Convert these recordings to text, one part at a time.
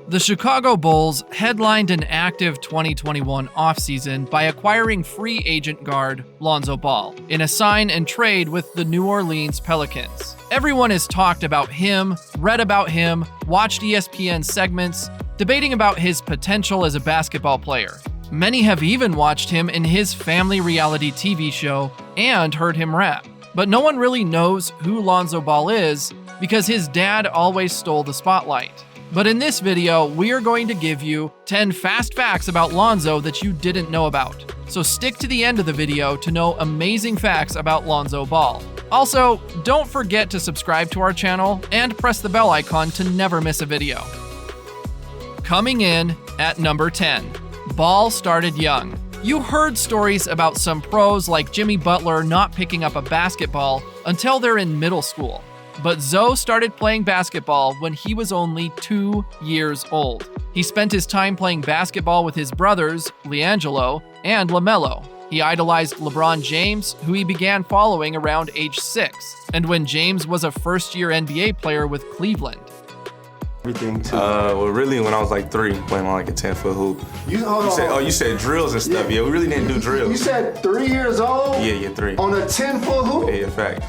The Chicago Bulls headlined an active 2021 offseason by acquiring free agent guard Lonzo Ball in a sign and trade with the New Orleans Pelicans. Everyone has talked about him, read about him, watched ESPN segments, debating about his potential as a basketball player. Many have even watched him in his family reality TV show and heard him rap. But no one really knows who Lonzo Ball is because his dad always stole the spotlight. But in this video, we are going to give you 10 fast facts about Lonzo that you didn't know about. So stick to the end of the video to know amazing facts about Lonzo Ball. Also, don't forget to subscribe to our channel and press the bell icon to never miss a video. Coming in at number 10, Ball started young. You heard stories about some pros like Jimmy Butler not picking up a basketball until they're in middle school. But Zoe started playing basketball when he was only 2 years old. He spent his time playing basketball with his brothers, LiAngelo and LaMelo. He idolized LeBron James, who he began following around age 6, and when James was a first-year NBA player with Cleveland. Everything too. Well, really, when I was like 3, playing on like a 10-foot hoop. You said drills and stuff. Yeah, we really didn't do drills. You said 3 years old? Yeah, 3. On a 10-foot hoop? Yeah, fact.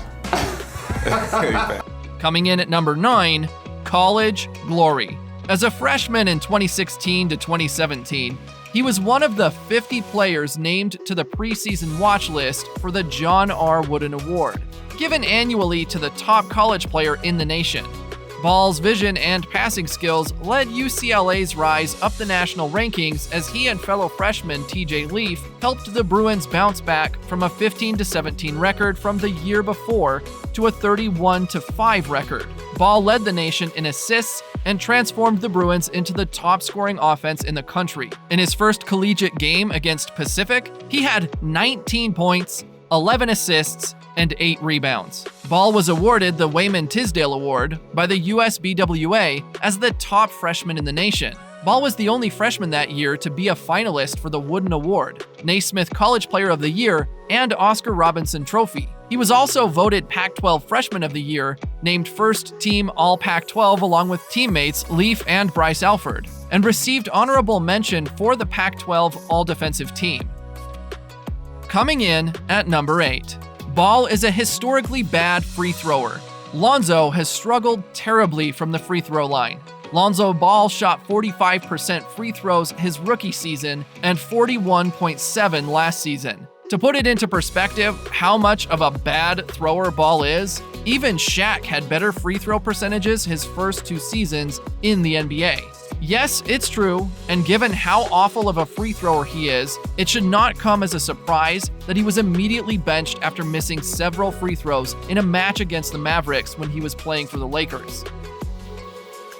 Coming in at number 9, college glory. As a freshman in 2016 to 2017, he was one of the 50 players named to the preseason watch list for the John R. Wooden Award, given annually to the top college player in the nation. Ball's vision and passing skills led UCLA's rise up the national rankings as he and fellow freshman TJ Leaf helped the Bruins bounce back from a 15-17 record from the year before to a 31-5 record. Ball led the nation in assists and transformed the Bruins into the top-scoring offense in the country. In his first collegiate game against Pacific, he had 19 points, 11 assists, and 8 rebounds. Ball was awarded the Wayman Tisdale Award by the USBWA as the top freshman in the nation. Ball was the only freshman that year to be a finalist for the Wooden Award, Naismith College Player of the Year, and Oscar Robinson Trophy. He was also voted Pac-12 Freshman of the Year, named First Team All-Pac-12 along with teammates Leaf and Bryce Alford, and received honorable mention for the Pac-12 All-Defensive Team. Coming in at number 8, Ball is a historically bad free thrower. Lonzo has struggled terribly from the free throw line. Lonzo Ball shot 45% free throws his rookie season and 41.7% last season. To put it into perspective how much of a bad thrower Ball is, even Shaq had better free throw percentages his first 2 seasons in the NBA. Yes, it's true, and given how awful of a free thrower he is, it should not come as a surprise that he was immediately benched after missing several free throws in a match against the Mavericks when he was playing for the Lakers.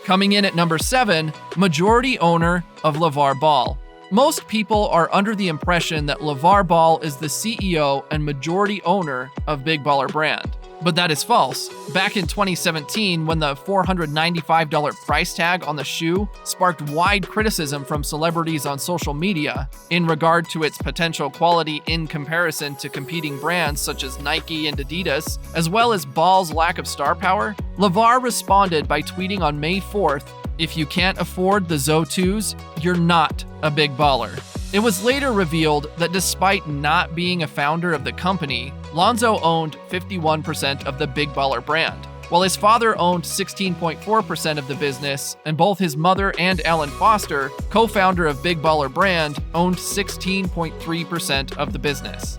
Coming in at number 7, majority owner of LeVar Ball. Most people are under the impression that LeVar Ball is the CEO and majority owner of Big Baller Brand. But that is false. Back in 2017, when the $495 price tag on the shoe sparked wide criticism from celebrities on social media in regard to its potential quality in comparison to competing brands such as Nike and Adidas, as well as Ball's lack of star power, LeVar responded by tweeting on May 4th, "If you can't afford the Zoe 2s, you're not a big baller." It was later revealed that despite not being a founder of the company, Lonzo owned 51% of the Big Baller Brand, while his father owned 16.4% of the business, and both his mother and Alan Foster, co-founder of Big Baller Brand, owned 16.3% of the business.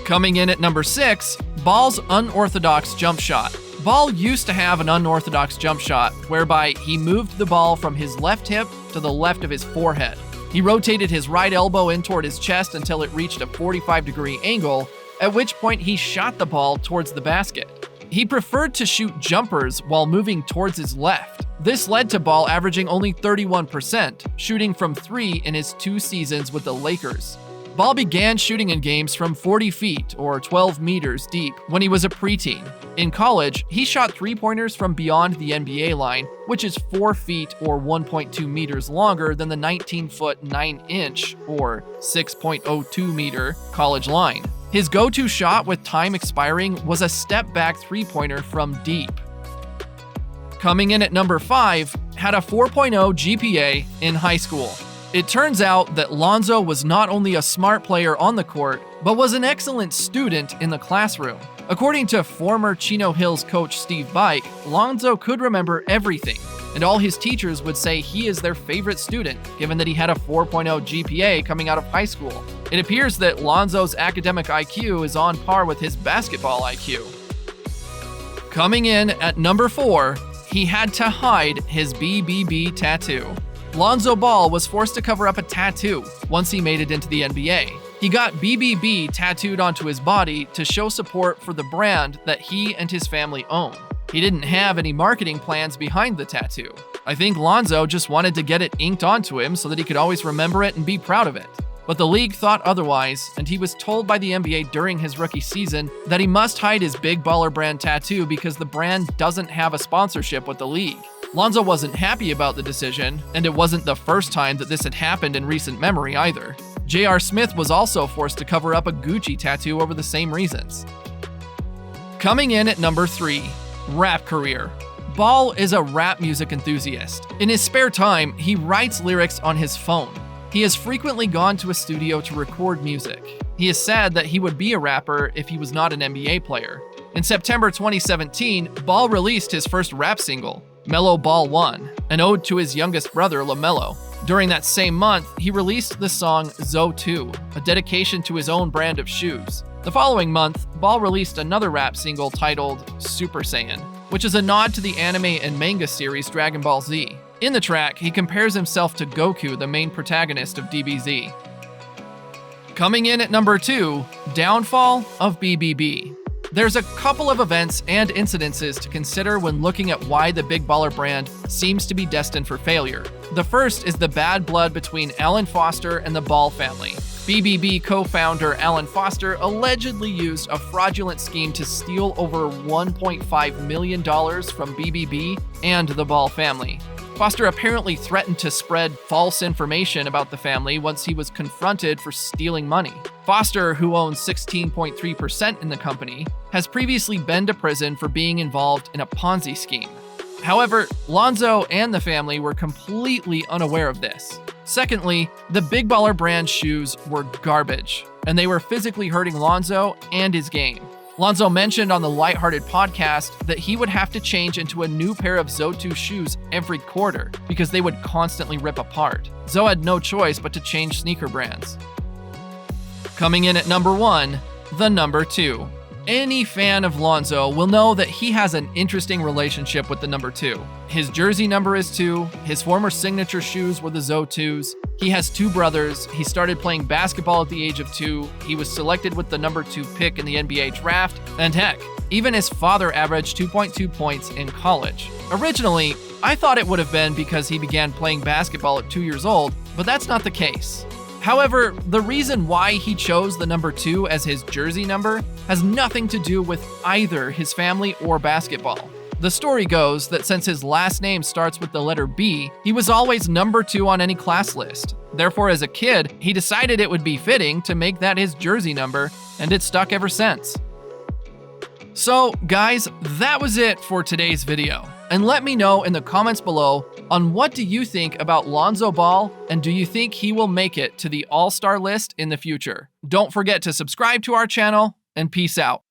Coming in at number 6, Ball's unorthodox jump shot. Ball used to have an unorthodox jump shot, whereby he moved the ball from his left hip to the left of his forehead. He rotated his right elbow in toward his chest until it reached a 45-degree angle, at which point he shot the ball towards the basket. He preferred to shoot jumpers while moving towards his left. This led to Ball averaging only 31%, shooting from 3 in his 2 seasons with the Lakers. Ball began shooting in games from 40 feet or 12 meters deep when he was a preteen. In college, he shot three-pointers from beyond the NBA line, which is 4 feet or 1.2 meters longer than the 19-foot 9-inch or 6.02 meter college line. His go-to shot with time expiring was a step-back three-pointer from deep. Coming in at number 5, had a 4.0 GPA in high school. It turns out that Lonzo was not only a smart player on the court, but was an excellent student in the classroom. According to former Chino Hills coach Steve Bike, Lonzo could remember everything, and all his teachers would say he is their favorite student, given that he had a 4.0 GPA coming out of high school. It appears that Lonzo's academic IQ is on par with his basketball IQ. Coming in at number 4, he had to hide his BBB tattoo. Lonzo Ball was forced to cover up a tattoo once he made it into the NBA. He got BBB tattooed onto his body to show support for the brand that he and his family own. He didn't have any marketing plans behind the tattoo. I think Lonzo just wanted to get it inked onto him so that he could always remember it and be proud of it. But the league thought otherwise, and he was told by the NBA during his rookie season that he must hide his Big Baller brand tattoo because the brand doesn't have a sponsorship with the league. Lonzo wasn't happy about the decision, and it wasn't the first time that this had happened in recent memory either. J.R. Smith was also forced to cover up a Gucci tattoo over the same reasons. Coming in at number 3, rap career. Ball is a rap music enthusiast. In his spare time, he writes lyrics on his phone. He has frequently gone to a studio to record music. He is sad that he would be a rapper if he was not an NBA player. In September 2017, Ball released his first rap single, Melo Ball 1, an ode to his youngest brother, LaMelo. During that same month, he released the song Zo 2, a dedication to his own brand of shoes. The following month, Ball released another rap single titled Super Saiyan, which is a nod to the anime and manga series Dragon Ball Z. In the track, he compares himself to Goku, the main protagonist of DBZ. Coming in at number 2, downfall of BBB. There's a couple of events and incidences to consider when looking at why the Big Baller brand seems to be destined for failure. The first is the bad blood between Alan Foster and the Ball family. BBB co-founder Alan Foster allegedly used a fraudulent scheme to steal over $1.5 million from BBB and the Ball family. Foster apparently threatened to spread false information about the family once he was confronted for stealing money. Foster, who owns 16.3% in the company, has previously been to prison for being involved in a Ponzi scheme. However, Lonzo and the family were completely unaware of this. Secondly, the Big Baller brand shoes were garbage, and they were physically hurting Lonzo and his game. Lonzo mentioned on the Lighthearted podcast that he would have to change into a new pair of Zo 2 shoes every quarter because they would constantly rip apart. Zo had no choice but to change sneaker brands. Coming in at number 1, the number 2. Any fan of Lonzo will know that he has an interesting relationship with the number 2. His jersey number is 2, his former signature shoes were the Zo 2s, he has 2 brothers, he started playing basketball at the age of 2, he was selected with the number 2 pick in the NBA draft, and heck, even his father averaged 2.2 points in college. Originally, I thought it would have been because he began playing basketball at 2 years old, but that's not the case. However, the reason why he chose the number 2 as his jersey number has nothing to do with either his family or basketball. The story goes that since his last name starts with the letter B, he was always number 2 on any class list. Therefore, as a kid, he decided it would be fitting to make that his jersey number, and it's stuck ever since. So, guys, that was it for today's video. And let me know in the comments below on what do you think about Lonzo Ball, and do you think he will make it to the All-Star list in the future? Don't forget to subscribe to our channel, and peace out.